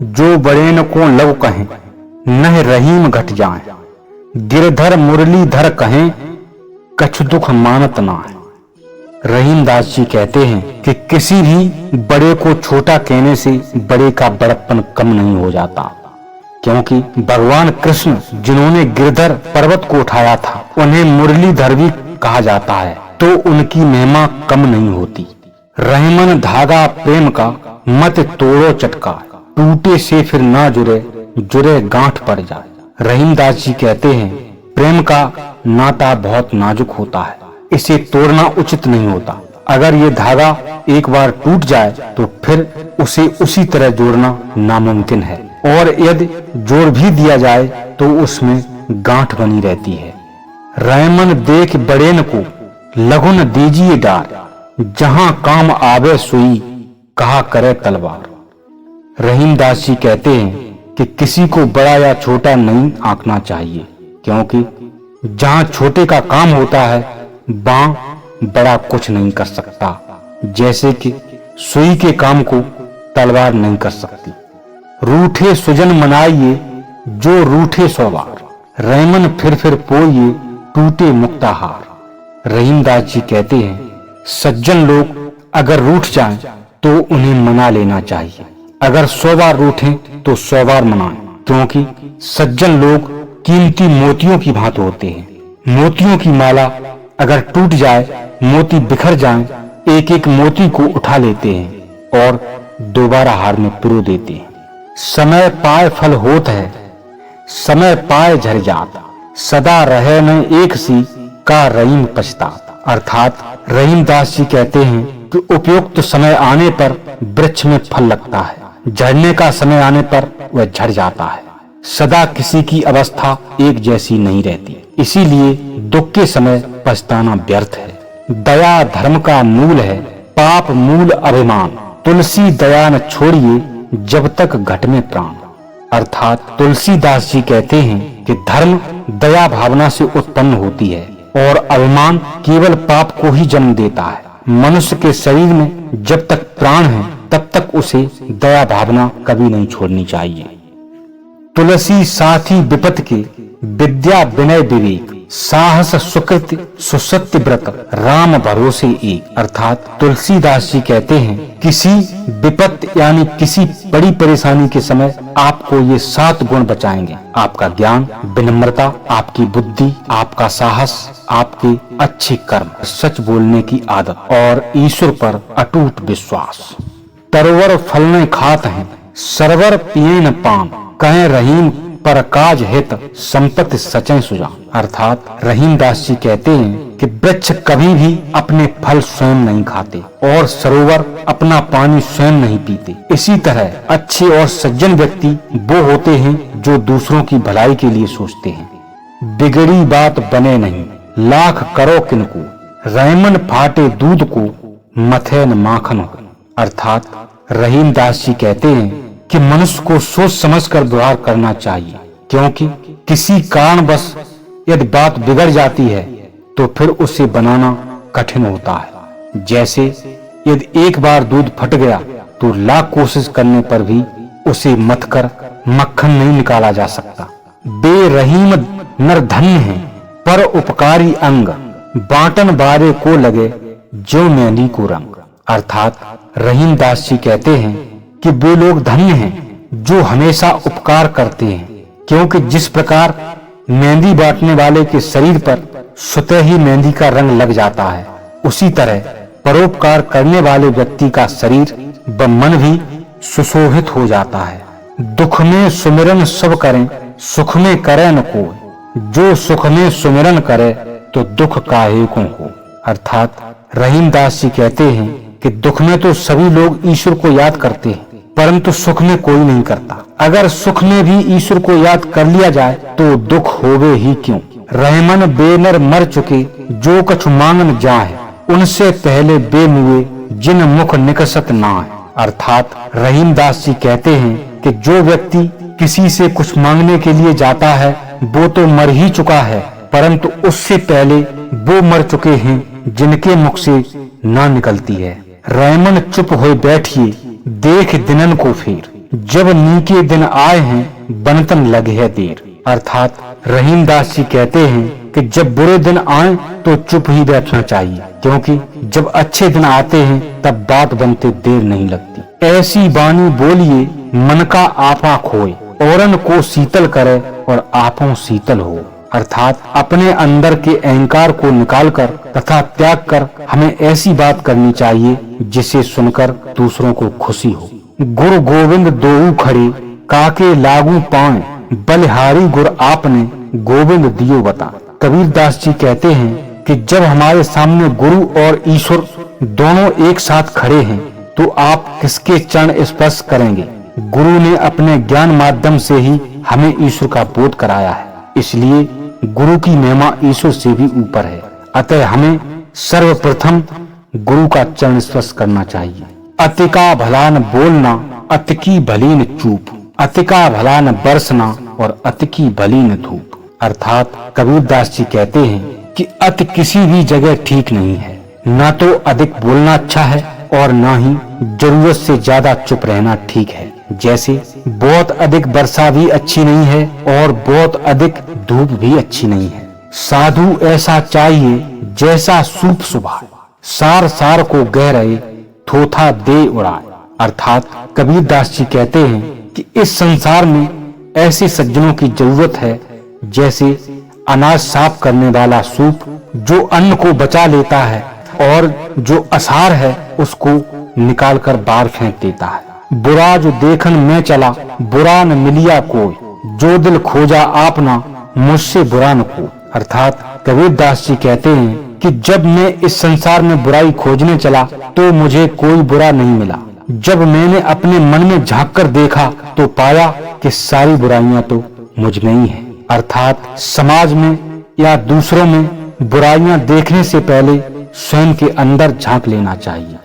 जो बड़ेन को लव कहें नह रहीम घट जाए, गिरधर मुरलीधर कहें कछु दुख मानत ना है। रहीम दास जी कहते हैं कि किसी भी बड़े को छोटा कहने से बड़े का बड़प्पन कम नहीं हो जाता, क्योंकि भगवान कृष्ण जिन्होंने गिरधर पर्वत को उठाया था उन्हें मुरलीधर भी कहा जाता है, तो उनकी महिमा कम नहीं होती। रहमन धागा प्रेम का मत तोड़ो चटका, टूटे से फिर ना जुड़े जुड़े गांठ पड़ जाए। रहीम दास जी कहते हैं प्रेम का नाता बहुत नाजुक होता है, इसे तोड़ना उचित नहीं होता। अगर ये धागा एक बार टूट जाए तो फिर उसे उसी तरह जोड़ना नामुमकिन है, और यदि जोड़ भी दिया जाए तो उसमें गांठ बनी रहती है। रहमन देख बड़ेन को लघुन दीजिए डार, जहां काम आवे सुई कहा करे तलवार। रहीम दास जी कहते हैं कि किसी को बड़ा या छोटा नहीं आंकना चाहिए, क्योंकि जहां छोटे का काम होता है वहां बड़ा कुछ नहीं कर सकता, जैसे कि सुई के काम को तलवार नहीं कर सकती। रूठे सुजन मनाइए जो रूठे सौ बार, रहमन फिर पोइए टूटे मुक्ताहार। रहीम दास जी कहते हैं सज्जन लोग अगर रूठ जाएं तो उन्हें मना लेना चाहिए, अगर 100 बार रूठें तो 100 बार मनाएं, क्योंकि सज्जन लोग कीमती मोतियों की भांति होते हैं। मोतियों की माला अगर टूट जाए, मोती बिखर जाएं, एक एक मोती को उठा लेते हैं और दोबारा हार में पिरो देते हैं। समय पाए फल होत है, समय पाए झर जात, सदा रहे न एक सी का रहीम पछतात। अर्थात रहीम दास जी कहते हैं कि उपयुक्त समय आने पर वृक्ष में फल लगता है, झड़ने का समय आने पर वह झड़ जाता है। सदा किसी की अवस्था एक जैसी नहीं रहती, इसीलिए दुख के समय पछताना व्यर्थ है। दया धर्म का मूल है, पाप मूल अभिमान, तुलसी दया न छोड़िए जब तक घट में प्राण। अर्थात तुलसीदास जी कहते हैं कि धर्म दया भावना से उत्पन्न होती है और अभिमान केवल पाप को ही जन्म देता है। मनुष्य के शरीर में जब तक प्राण है तब तक उसे दया भावना कभी नहीं छोड़नी चाहिए। तुलसी साथी विपत के, विद्या विनय विवेक, साहस सुकृत सुसत्य व्रत, राम भरोसे एक। अर्थात तुलसीदास जी कहते हैं किसी विपत यानी किसी बड़ी परेशानी के समय आपको ये 7 गुण बचाएंगे। आपका ज्ञान, विनम्रता, आपकी बुद्धि, आपका साहस, आपके अच्छे कर्म, सच बोलने की आदत और ईश्वर पर अटूट विश्वास। तरवर फलने खात हैं, सरवर पिए न पान, कहें रहीम पर काज हित, संपत्ति सचै सुजान। अर्थात रहीम दास जी कहते हैं कि वृक्ष कभी भी अपने फल स्वयं नहीं खाते और सरोवर अपना पानी स्वयं नहीं पीते। इसी तरह अच्छे और सज्जन व्यक्ति वो होते हैं जो दूसरों की भलाई के लिए सोचते हैं। बिगड़ी बात बने नहीं, लाख करो किनको, रहमन फाटे दूध को, मथे न माखन हो। अर्थात रहीम दास जी कहते हैं कि मनुष्य को सोच समझकर व्यवहार करना चाहिए, क्योंकि किसी कारणवश यदि बात बिगड़ जाती है तो फिर उसे बनाना कठिन होता है। जैसे यदि एक बार दूध फट गया तो लाख कोशिश करने पर भी उसे मथकर मक्खन नहीं निकाला जा सकता। बेरहीम नर धन्य है, पर उपकारी अंग, बांटन बारे को लगे जो मेहंदी को रंग। अर्थात रहीम दास जी कहते हैं कि वे लोग धन्य हैं जो हमेशा उपकार करते हैं, क्योंकि जिस प्रकार मेहंदी बांटने वाले के शरीर पर स्वतः ही मेहंदी का रंग लग जाता है, उसी तरह परोपकार करने वाले व्यक्ति का शरीर व मन भी सुशोभित हो जाता है। दुख में सुमिरन सब करें, सुख में करे न कोई, जो सुख में सुमिरन करे तो दुख काहे को हो। अर्थात रहीम दास जी कहते हैं कि दुख में तो सभी लोग ईश्वर को याद करते हैं, परंतु सुख में कोई नहीं करता। अगर सुख में भी ईश्वर को याद कर लिया जाए तो दुख होवे ही क्यों। रहमन बेनर मर चुके, जो कछु मांगन जाए, उनसे पहले बेमुए जिन मुख निकसत ना है। अर्थात रहीम दास जी कहते हैं कि जो व्यक्ति किसी से कुछ मांगने के लिए जाता है वो तो मर ही चुका है, परंतु उससे पहले वो मर चुके हैं जिनके मुख से ना निकलती है। रहमन चुप हो बैठिए, देख दिनन को फेर, जब नीके दिन आए हैं बनतन लगे है देर। अर्थात रहीमदास जी कहते हैं कि जब बुरे दिन आए तो चुप ही बैठना चाहिए, क्योंकि जब अच्छे दिन आते हैं तब बात बनते देर नहीं लगती। ऐसी बानी बोलिए मन का आपा खोए, औरन को शीतल करे और आपों शीतल हो। अर्थात अपने अंदर के अहंकार को निकालकर तथा त्याग कर हमें ऐसी बात करनी चाहिए जिसे सुनकर दूसरों को खुशी हो। गुरु गोविंद दोऊ खड़े काके लागू पाए, बलिहारी गुर आपने गोविंद दियो बता। कबीरदास जी कहते हैं कि जब हमारे सामने गुरु और ईश्वर दोनों एक साथ खड़े हैं तो आप किसके चरण स्पर्श करेंगे। गुरु ने अपने ज्ञान माध्यम से ही हमें ईश्वर का बोध कराया है, इसलिए गुरु की महिमा ईश्वर से भी ऊपर है। अतः हमें सर्वप्रथम गुरु का चरण स्पर्श करना चाहिए। अति का भला न बोलना, अति की भली न चूप, अति का भला न बरसना और अति की भली न धूप। अर्थात कबीरदास जी कहते हैं कि अति किसी भी जगह ठीक नहीं है। न तो अधिक बोलना अच्छा है और न ही जरूरत से ज्यादा चुप रहना ठीक है। जैसे बहुत अधिक वर्षा भी अच्छी नहीं है और बहुत अधिक धूप भी अच्छी नहीं है। साधु ऐसा चाहिए जैसा सूप सुबह, सार सार को गहराए थोथा दे उड़ाए। अर्थात कबीरदास जी कहते हैं कि इस संसार में ऐसे सज्जनों की जरूरत है जैसे अनाज साफ करने वाला सूप, जो अन्न को बचा लेता है और जो असार है उसको निकालकर बाहर फेंक देता है। बुरा जो देखन में चला, बुरा न मिलिया कोई, जो दिल खोजा आपना मुझसे बुरा न को। अर्थात कबीरदास जी कहते हैं कि जब मैं इस संसार में बुराई खोजने चला तो मुझे कोई बुरा नहीं मिला। जब मैंने अपने मन में झांक कर देखा तो पाया कि सारी बुराइयां तो मुझ में ही हैं। अर्थात समाज में या दूसरों में बुराइयां देखने से पहले स्वयं के अंदर झांक लेना चाहिए।